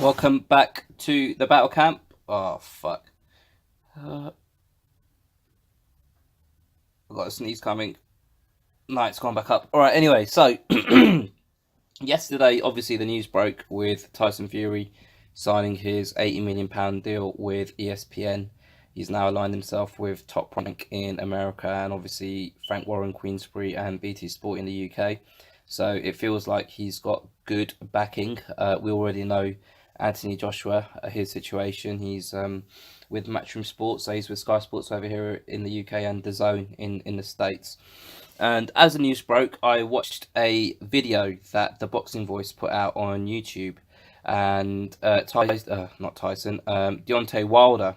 Welcome back to the battle camp. Oh fuck! I've got a sneeze coming. No, it's gone back up. All right. Anyway, so yesterday, obviously, the news broke with Tyson Fury signing his £80 million deal with ESPN. He's now aligned himself with Top Rank in America and obviously Frank Warren, Queensbury, and BT Sport in the UK. So it feels like he's got good backing. We already know Anthony Joshua, his situation. He's with Matchroom Sports, so he's with Sky Sports over here in the UK and DAZN in the States. And as the news broke, I watched a video that the Boxing Voice put out on YouTube, and not Tyson, Deontay Wilder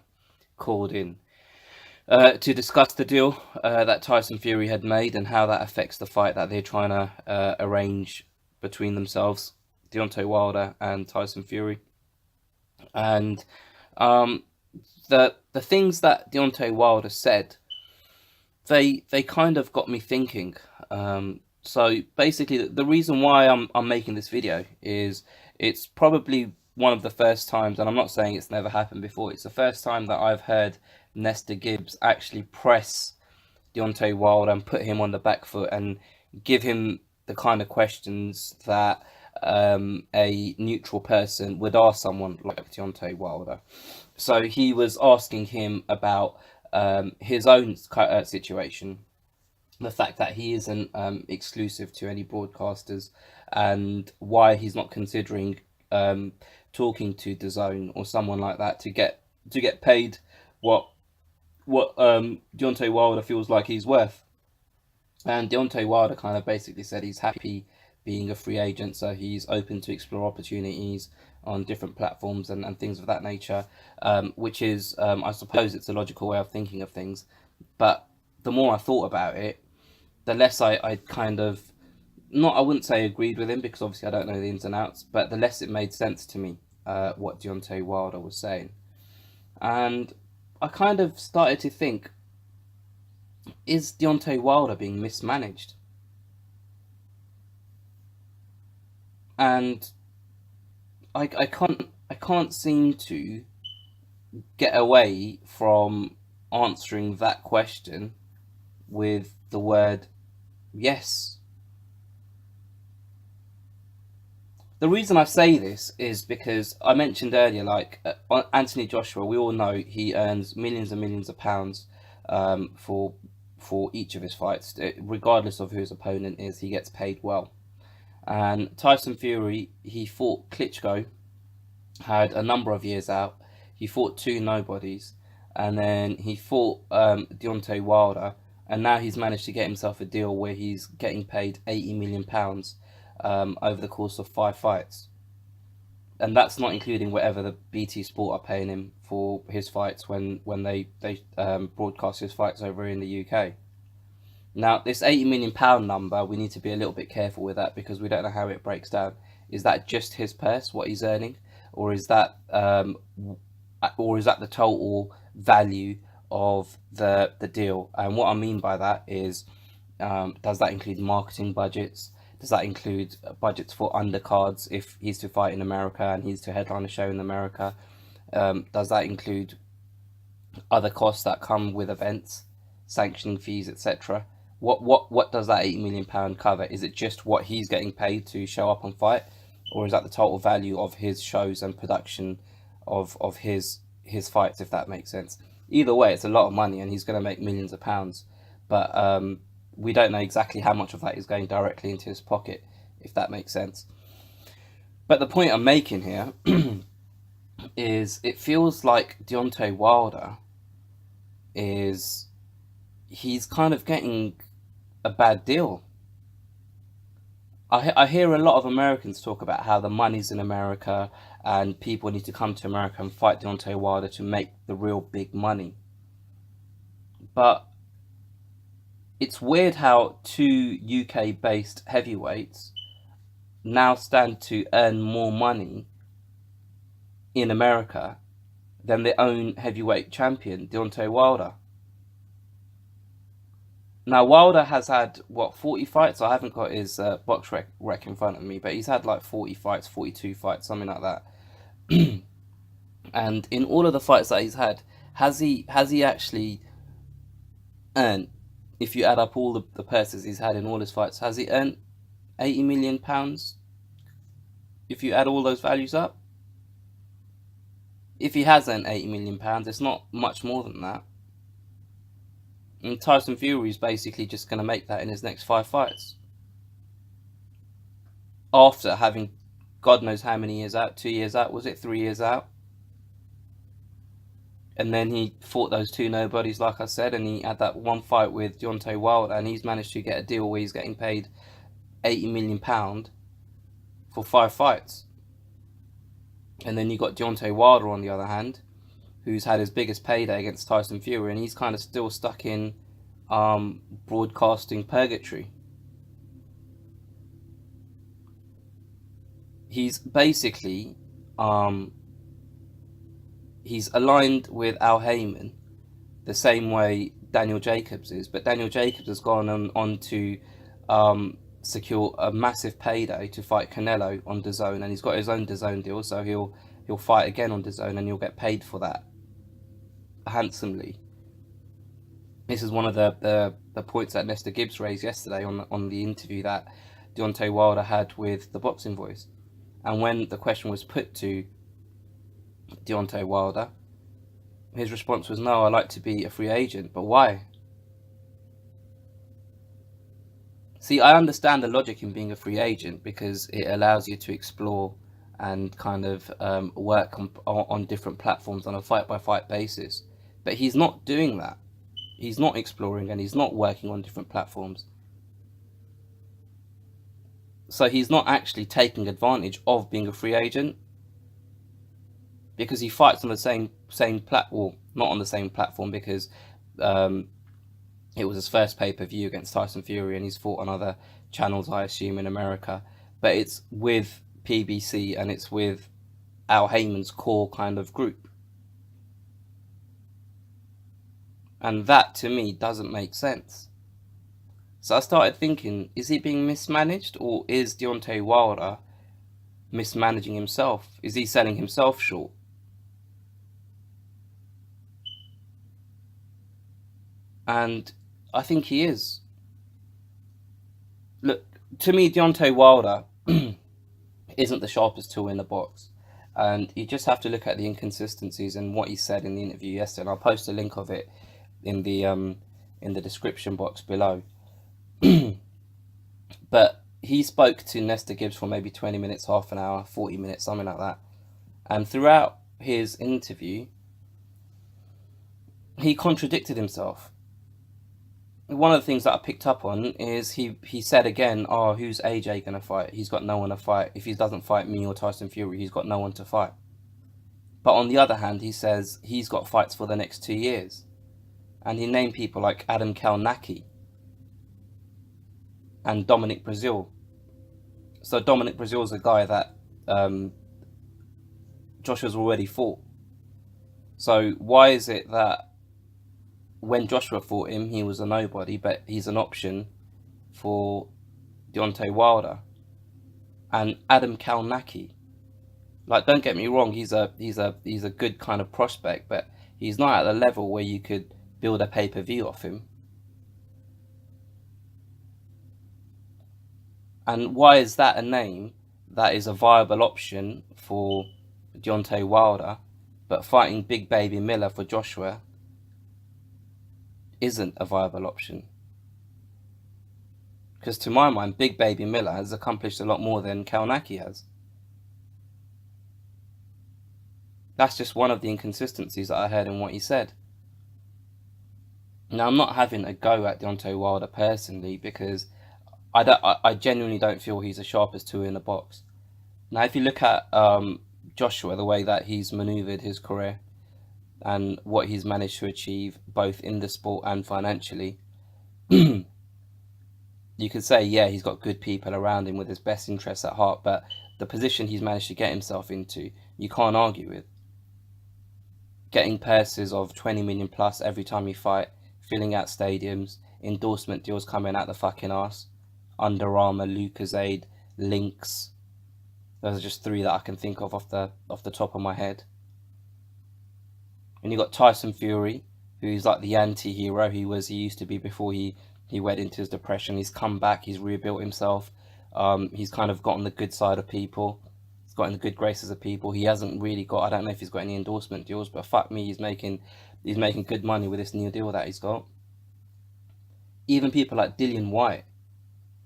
called in to discuss the deal that Tyson Fury had made and how that affects the fight that they're trying to arrange between themselves, Deontay Wilder and Tyson Fury. And um, the things that Deontay Wilder said, they kind of got me thinking. So basically, the reason why I'm making this video is it's probably one of the first times, and I'm not saying it's never happened before. It's the first time that I've heard Nesta Gibbs actually press Deontay Wilder and put him on the back foot and give him the kind of questions that a neutral person would ask someone like Deontay Wilder. So he was asking him about his own situation, the fact that he isn't exclusive to any broadcasters, and why he's not considering talking to DAZN or someone like that to get paid what Deontay Wilder feels like he's worth. And Deontay Wilder kind of basically said he's happy being a free agent, so he's open to explore opportunities on different platforms and things of that nature, which is, I suppose, it's a logical way of thinking of things. But the more I thought about it, the less I kind of, not, I wouldn't say agreed with him because obviously I don't know the ins and outs, but the less it made sense to me what Deontay Wilder was saying. And I kind of started to think, is Deontay Wilder being mismanaged? And I can't seem to get away from answering that question with the word yes. The reason I say this is because I mentioned earlier, like Anthony Joshua, we all know he earns millions and millions of pounds for each of his fights, regardless of who his opponent is. He gets paid well. And Tyson Fury, he fought Klitschko, had a number of years out. He fought two nobodies, and then he fought Deontay Wilder, and now he's managed to get himself a deal where he's getting paid £80 million over the course of 5 fights. And that's not including whatever the BT Sport are paying him for his fights when they broadcast his fights over in the UK. Now, this £80 million number, we need to be a little bit careful with that because we don't know how it breaks down. Is that just his purse, what he's earning, or is that the total value of the deal? And what I mean by that is, does that include marketing budgets? Does that include budgets for undercards if he's to fight in America and he's to headline a show in America? Does that include other costs that come with events, sanctioning fees, etc.? What does that £80 million cover? Is it just what he's getting paid to show up and fight, or is that the total value of his shows and production of his fights? If that makes sense. Either way, it's a lot of money, and he's going to make millions of pounds. But we don't know exactly how much of that is going directly into his pocket, if that makes sense. But the point I'm making here is it feels like Deontay Wilder is he's kind of getting a bad deal. I hear a lot of Americans talk about how the money's in America and people need to come to America and fight Deontay Wilder to make the real big money. But it's weird how two UK based heavyweights now stand to earn more money in America than their own heavyweight champion, Deontay Wilder. Now, Wilder has had, what, 40 fights? I haven't got his box rec in front of me, but he's had like 40 fights, 42 fights, something like that. And in all of the fights that he's had, has he actually earned, if you add up all the purses he's had in all his fights, has he earned £80 million? If you add all those values up, if he has earned £80 million, it's not much more than that. And Tyson Fury is basically just going to make that in his next 5 fights. After having God knows how many years out, 2 years out, was it 3 years out? And then he fought those 2 nobodies, like I said, and he had that one fight with Deontay Wilder, and he's managed to get a deal where he's getting paid £80 million for 5 fights. And then you got Deontay Wilder on the other hand, who's had his biggest payday against Tyson Fury, and he's kind of still stuck in broadcasting purgatory. He's basically he's aligned with Al Heyman the same way Daniel Jacobs is, but Daniel Jacobs has gone on to secure a massive payday to fight Canelo on DAZN, and he's got his own DAZN deal, so he'll fight again on DAZN, and he'll get paid for that handsomely. This is one of the points that Nesta Gibbs raised yesterday on the interview that Deontay Wilder had with the Boxing Voice, and when the question was put to Deontay Wilder, his response was, no, I like to be a free agent. But why? See, I understand the logic in being a free agent because it allows you to explore and kind of work on different platforms on a fight-by-fight basis. But he's not doing that. He's not exploring and he's not working on different platforms. So he's not actually taking advantage of being a free agent, because he fights on the same platform, not on the same platform, because it was his first pay-per-view against Tyson Fury, and he's fought on other channels, I assume, in America. But it's with PBC and it's with Al Heyman's core kind of group. And that, to me, doesn't make sense. So I started thinking, is he being mismanaged, or is Deontay Wilder mismanaging himself? Is he selling himself short? And I think he is. Look, to me, Deontay Wilder isn't the sharpest tool in the box. And you just have to look at the inconsistencies in what he said in the interview yesterday. And I'll post a link of it in the description box below. But he spoke to Nesta Gibbs for maybe 20 minutes, half an hour, 40 minutes, something like that. And throughout his interview, he contradicted himself. One of the things that I picked up on is he said again, oh, who's AJ going to fight? He's got no one to fight. If he doesn't fight me or Tyson Fury, he's got no one to fight. But on the other hand, he says he's got fights for the next 2 years. And he named people like Adam Kalnacki and Dominic Brazil. So Dominic Brazil is a guy that Joshua's already fought. So why is it that when Joshua fought him, he was a nobody, but he's an option for Deontay Wilder? And Adam Kalnacki, like, don't get me wrong, he's a good kind of prospect, but he's not at the level where you could build a pay-per-view off him. And why is that a name that is a viable option for Deontay Wilder, but fighting Big Baby Miller for Joshua isn't a viable option? Because to my mind, Big Baby Miller has accomplished a lot more than Kalnacki has. That's just one of the inconsistencies that I heard in what he said. Now, I'm not having a go at Deontay Wilder personally, because I genuinely don't feel he's the sharpest tool in the box. Now, if you look at Joshua, the way that he's maneuvered his career and what he's managed to achieve both in the sport and financially, you could say, yeah, he's got good people around him with his best interests at heart, but the position he's managed to get himself into, you can't argue with. Getting purses of 20 million plus every time you fight, filling out stadiums, endorsement deals coming out the fucking arse, Under Armour, Lucozade, Lynx, Those are just three that I can think of off the top of my head. And you got Tyson Fury, who's like the anti-hero he used to be before he went into his depression. He's come back, he's rebuilt himself. He's kind of got on the good side of people. He's got in the good graces of people. He hasn't really got, I don't know if he's got any endorsement deals, but fuck me, he's making good money with this new deal that he's got. Even people like Dillian White,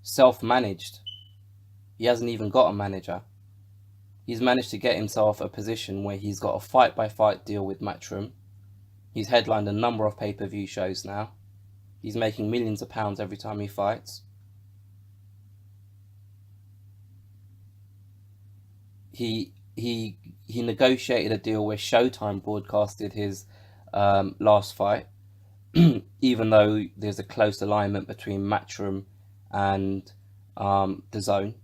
self-managed. He hasn't even got a manager. He's managed to get himself a position where he's got a fight-by-fight deal with Matchroom. He's headlined a number of pay-per-view shows now. He's making millions of pounds every time he fights. He negotiated a deal where Showtime broadcasted his last fight, even though there's a close alignment between Matchroom and DAZN.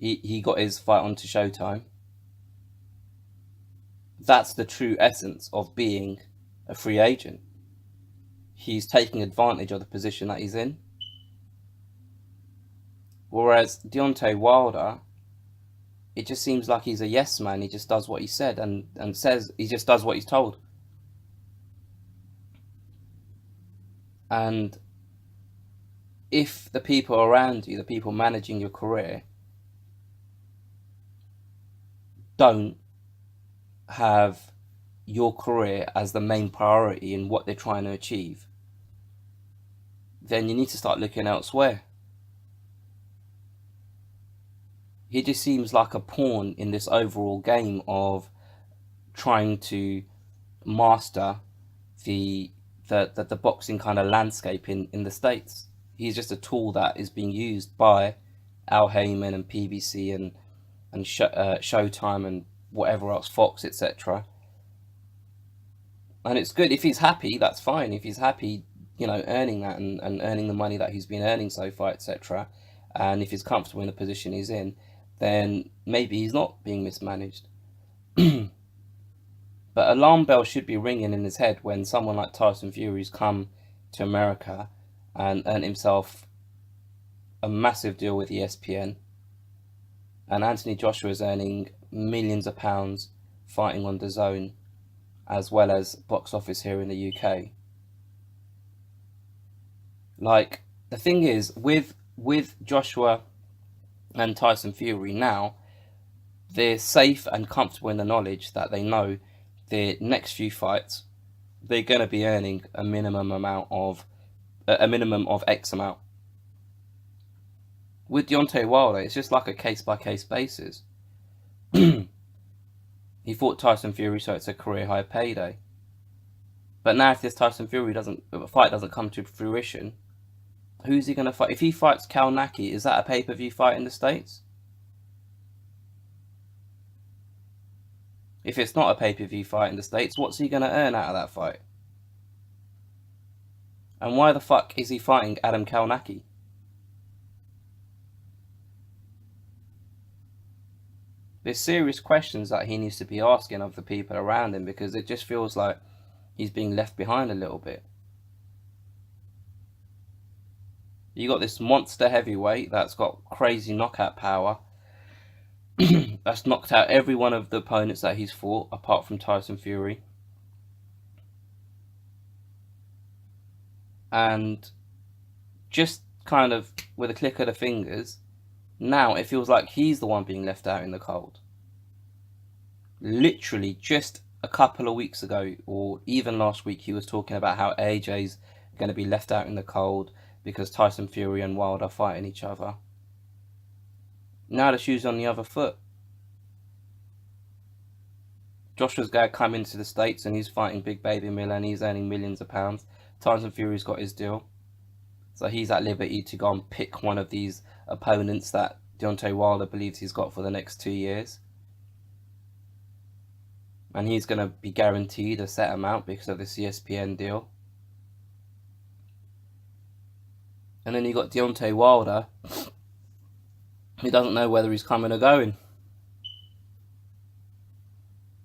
He got his fight onto Showtime. That's the true essence of being a free agent. He's taking advantage of the position that he's in. Whereas Deontay Wilder, it just seems like he's a yes man. He just does what he said and says he just does what he's told. And if the people around you, the people managing your career, don't have your career as the main priority in what they're trying to achieve, then you need to start looking elsewhere. He just seems like a pawn in this overall game of trying to master the boxing kind of landscape in the States. He's just a tool that is being used by Al Heyman and PBC and Showtime and whatever else, Fox, etc. And it's good if he's happy. That's fine. If he's happy, earning that and earning the money that he's been earning so far, etc. And if he's comfortable in the position he's in, then maybe he's not being mismanaged. But alarm bells should be ringing in his head when someone like Tyson Fury's come to America and earned himself a massive deal with ESPN. And Anthony Joshua is earning millions of pounds fighting on DAZN, as well as box office here in the UK. Like, the thing is, with Joshua and Tyson Fury now, they're safe and comfortable in the knowledge that they know their next few fights, they're going to be earning a minimum of X amount. With Deontay Wilder, it's just like a case-by-case basis. He fought Tyson Fury, so it's a career high payday. But now if this Tyson Fury fight doesn't come to fruition, who's he going to fight? If he fights Kalnaki, is that a pay-per-view fight in the States? If it's not a pay-per-view fight in the States, what's he going to earn out of that fight? And why the fuck is he fighting Adam Kalnaki? There's serious questions that he needs to be asking of the people around him, because it just feels like he's being left behind a little bit. You got this monster heavyweight that's got crazy knockout power. That's knocked out every one of the opponents that he's fought, apart from Tyson Fury. And just kind of with a click of the fingers, now it feels like he's the one being left out in the cold. Literally just a couple of weeks ago, or even last week, he was talking about how AJ's going to be left out in the cold because Tyson Fury and Wilder are fighting each other. Now the shoe's on the other foot. Joshua's going to come into the States and he's fighting Big Baby Miller and he's earning millions of pounds. Tyson Fury's got his deal. So he's at liberty to go and pick one of these opponents that Deontay Wilder believes he's got for the next 2 years. And he's going to be guaranteed a set amount because of this ESPN deal. And then you got Deontay Wilder, who doesn't know whether he's coming or going.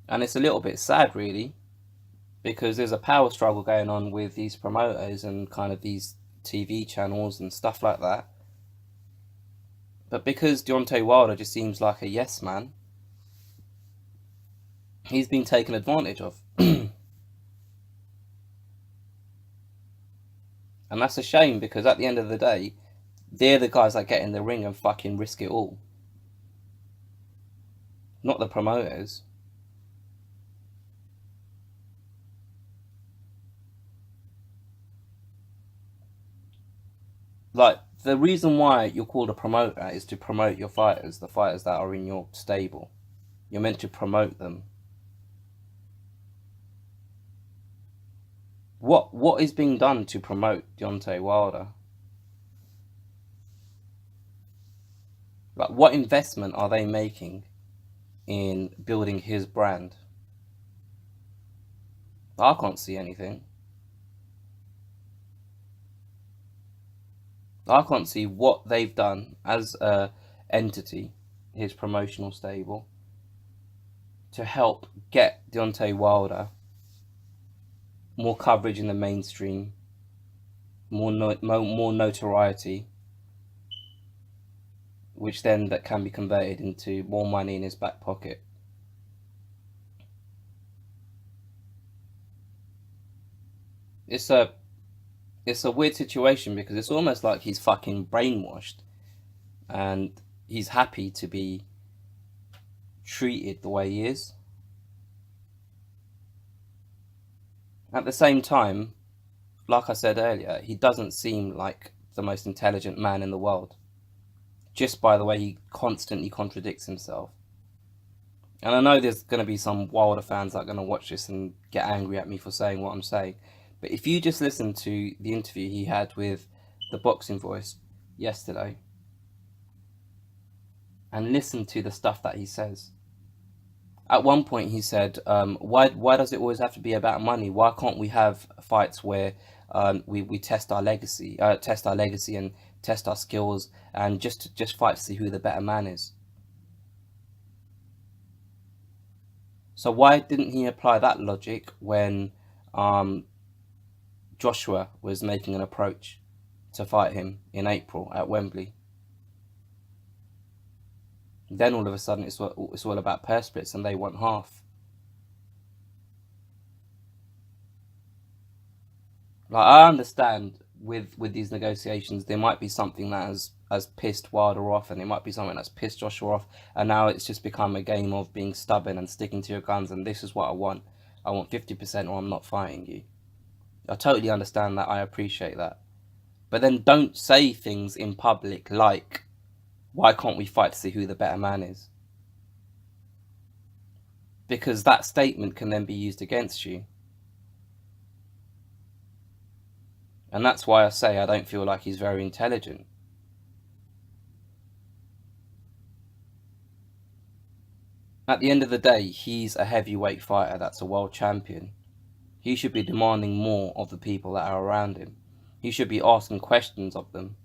And it's a little bit sad, really, because there's a power struggle going on with these promoters and kind of these TV channels and stuff like that. But because Deontay Wilder just seems like a yes man, he's been taken advantage of. And that's a shame, because at the end of the day, they're the guys that get in the ring and fucking risk it all. Not the promoters. Like, the reason why you're called a promoter is to promote your fighters, the fighters that are in your stable. You're meant to promote them. What is being done to promote Deontay Wilder? Like, what investment are they making in building his brand? I can't see anything. I can't see what they've done as a entity, his promotional stable, to help get Deontay Wilder more coverage in the mainstream, more notoriety, which then that can be converted into more money in his back pocket. It's a weird situation, because it's almost like he's fucking brainwashed, and he's happy to be treated the way he is. At the same time, like I said earlier, he doesn't seem like the most intelligent man in the world, just by the way he constantly contradicts himself. And I know there's going to be some Wilder fans that are going to watch this and get angry at me for saying what I'm saying, but if you just listen to the interview he had with the Boxing Voice yesterday, and listen to the stuff that he says. At one point he said, why does it always have to be about money? Why can't we have fights where we test our legacy and test our skills, and just fight to see who the better man is? So why didn't he apply that logic when Joshua was making an approach to fight him in April at Wembley? Then all of a sudden it's all about purse splits, and they want half. Like, I understand with these negotiations, there might be something that has pissed Wilder off, and it might be something that's pissed Joshua off, and now it's just become a game of being stubborn and sticking to your guns, and this is what I want. I want 50% or I'm not fighting you. I totally understand that. I appreciate that. But then don't say things in public like, why can't we fight to see who the better man is? Because that statement can then be used against you. And that's why I say I don't feel like he's very intelligent. At the end of the day, he's a heavyweight fighter that's a world champion. He should be demanding more of the people that are around him. He should be asking questions of them.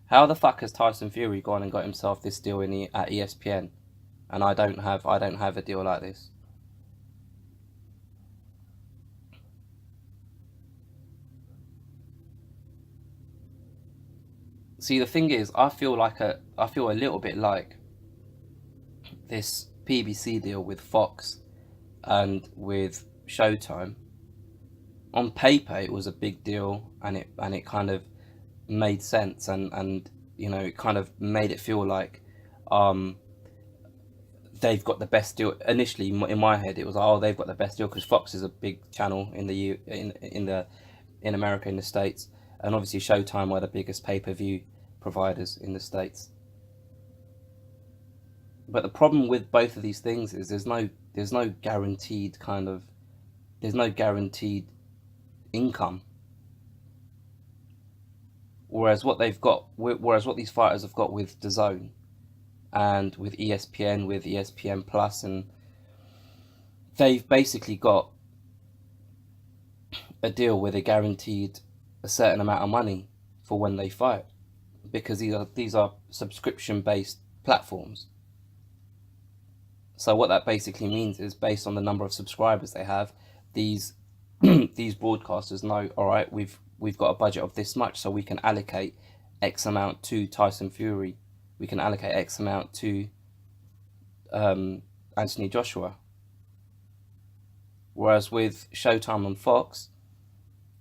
How the fuck has Tyson Fury gone and got himself this deal at ESPN, and I don't have a deal like this? See, the thing is, I feel a little bit like this PBC deal with Fox and with Showtime. On paper, it was a big deal, and it kind of made sense, and it kind of made it feel like they've got the best deal. Initially, in my head, it was like, oh, they've got the best deal because Fox is a big channel in America, in the States, and obviously Showtime are the biggest pay-per-view providers in the States. But the problem with both of these things is there's no guaranteed income. Whereas what these fighters have got with DAZN and with ESPN, with ESPN Plus, and they've basically got a deal where they're guaranteed a certain amount of money for when they fight, because these are subscription based platforms. So what that basically means is, based on the number of subscribers they have, these these broadcasters know, all right, we've got a budget of this much, so we can allocate X amount to Tyson Fury we can allocate X amount to Anthony Joshua. Whereas with Showtime on Fox,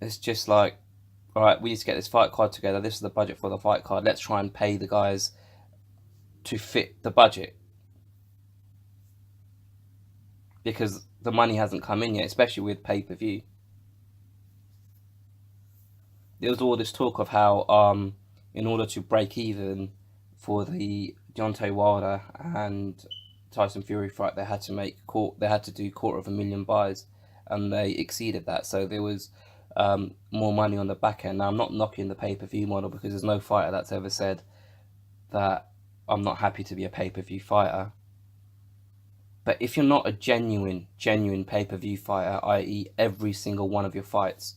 it's just like, all right, we need to get this fight card together. This is the budget for the fight card. Let's try and pay the guys to fit the budget, because the money hasn't come in yet, especially with pay-per-view. There was all this talk of how in order to break even for the Deontay Wilder and Tyson Fury fight, they had to do 250,000 buys, and they exceeded that. So there was more money on the back end. Now, I'm not knocking the pay-per-view model, because there's no fighter that's ever said that I'm not happy to be a pay-per-view fighter. But if you're not a genuine pay-per-view fighter, i.e. every single one of your fights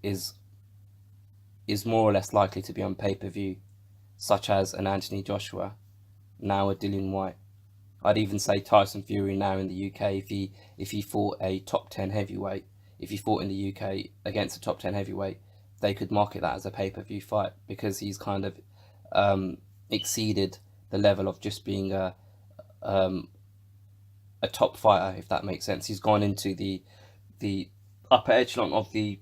is more or less likely to be on pay-per-view, such as an Anthony Joshua, now a Dillian Whyte. I'd even say Tyson Fury now in the UK, if he fought a top 10 heavyweight, if he fought in the UK against a top 10 heavyweight, they could market that as a pay-per-view fight, because he's kind of exceeded the level of just being a top fighter, if that makes sense. He's gone into the upper echelon of the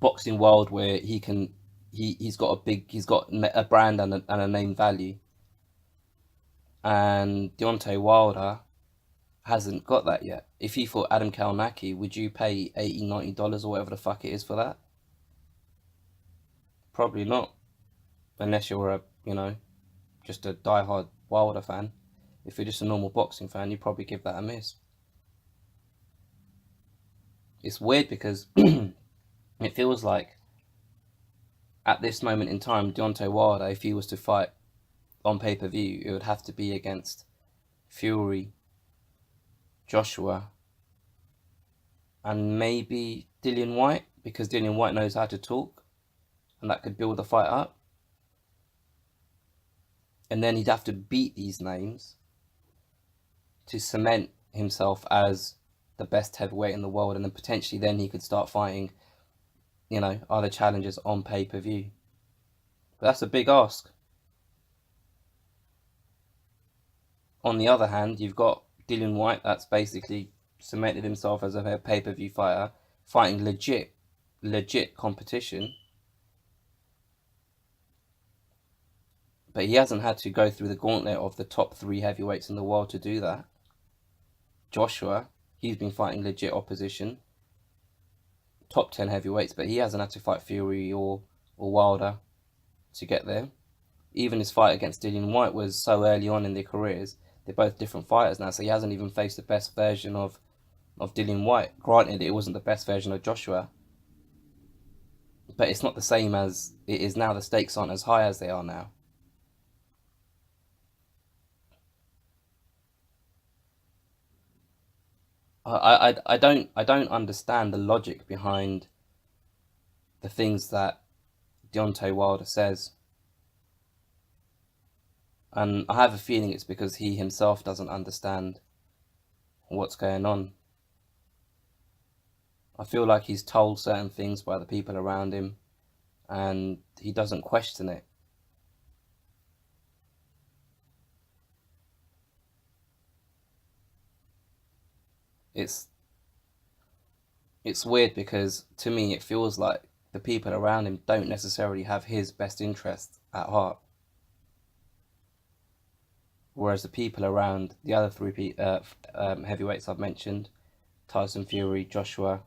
boxing world, where he's got a brand and a name value. And Deontay Wilder hasn't got that yet. If he fought Adam Kalnacki, would you pay $80-90 or whatever the fuck it is for that? Probably not, unless you're just a diehard Wilder fan. If you're just a normal boxing fan, you'd probably give that a miss. It's weird, because it feels like at this moment in time, Deontay Wilder, if he was to fight on pay-per-view, it would have to be against Fury, Joshua, and maybe Dillian Whyte, because Dillian Whyte knows how to talk, and that could build the fight up. And then he'd have to beat these names to cement himself as the best heavyweight in the world, and then potentially then he could start fighting, other challengers on pay-per-view. But that's a big ask. On the other hand, you've got Dillian Whyte, that's basically cemented himself as a pay-per-view fighter, fighting legit competition. But he hasn't had to go through the gauntlet of the top 3 heavyweights in the world to do that. Joshua, he's been fighting legit opposition, top 10 heavyweights, but he hasn't had to fight Fury or Wilder to get there. Even his fight against Dillian Whyte was so early on in their careers. They're both different fighters now, so he hasn't even faced the best version of Dillian Whyte. Granted, it wasn't the best version of Joshua, but it's not the same as it is now. The stakes aren't as high as they are now. I don't understand the logic behind the things that Deontay Wilder says. And I have a feeling it's because he himself doesn't understand what's going on. I feel like he's told certain things by the people around him, and he doesn't question it. It's weird, because to me it feels like the people around him don't necessarily have his best interest at heart. Whereas the people around the other 3 heavyweights I've mentioned, Tyson Fury, Joshua,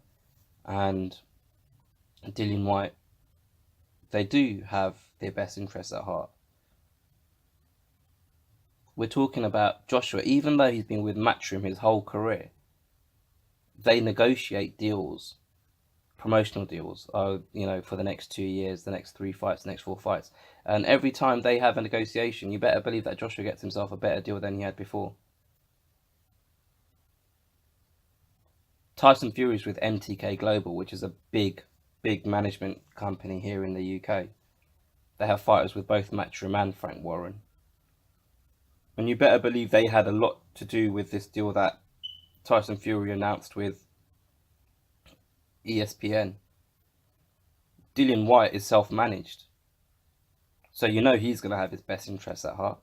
and Dillian Whyte, they do have their best interests at heart. We're talking about Joshua, even though he's been with Matchroom his whole career, they negotiate deals, promotional deals, for the next 2 years, the next 3 fights, the next 4 fights. And every time they have a negotiation, you better believe that Joshua gets himself a better deal than he had before. Tyson Fury's with MTK Global, which is a big management company here in the UK. They have fighters with both Matchroom and Frank Warren. And you better believe they had a lot to do with this deal that Tyson Fury announced with ESPN. Dillian Whyte is self-managed. So you know he's going to have his best interests at heart.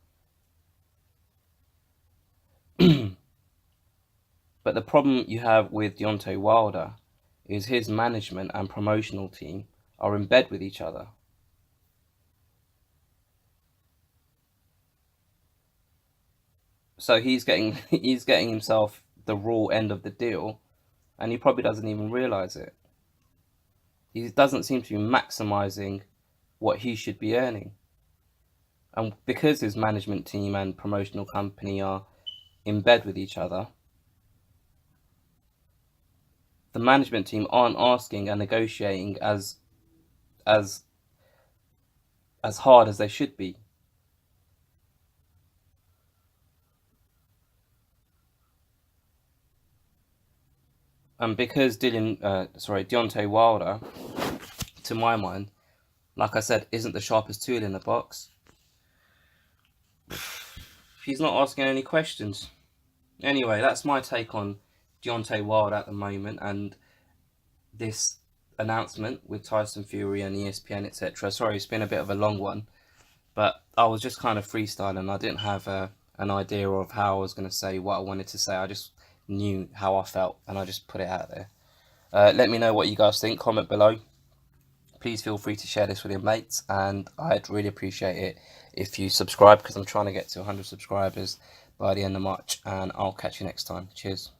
But the problem you have with Deontay Wilder is his management and promotional team are in bed with each other. So he's getting himself the raw end of the deal, and he probably doesn't even realize it. He doesn't seem to be maximizing what he should be earning. And because his management team and promotional company are in bed with each other, the management team aren't asking and negotiating as as hard as they should be. And because Deontay Wilder, to my mind, like I said, isn't the sharpest tool in the box, he's not asking any questions. Anyway, that's my take on Deontay Wilder at the moment and this announcement with Tyson Fury and ESPN, etc. Sorry, it's been a bit of a long one, but I was just kind of freestyling. I didn't have an idea of how I was going to say what I wanted to say. I just knew how I felt and I just put it out there. Let me know what you guys think. Comment below. Please feel free to share this with your mates, and I'd really appreciate it if you subscribe, because I'm trying to get to 100 subscribers by the end of March, and I'll catch you next time. Cheers.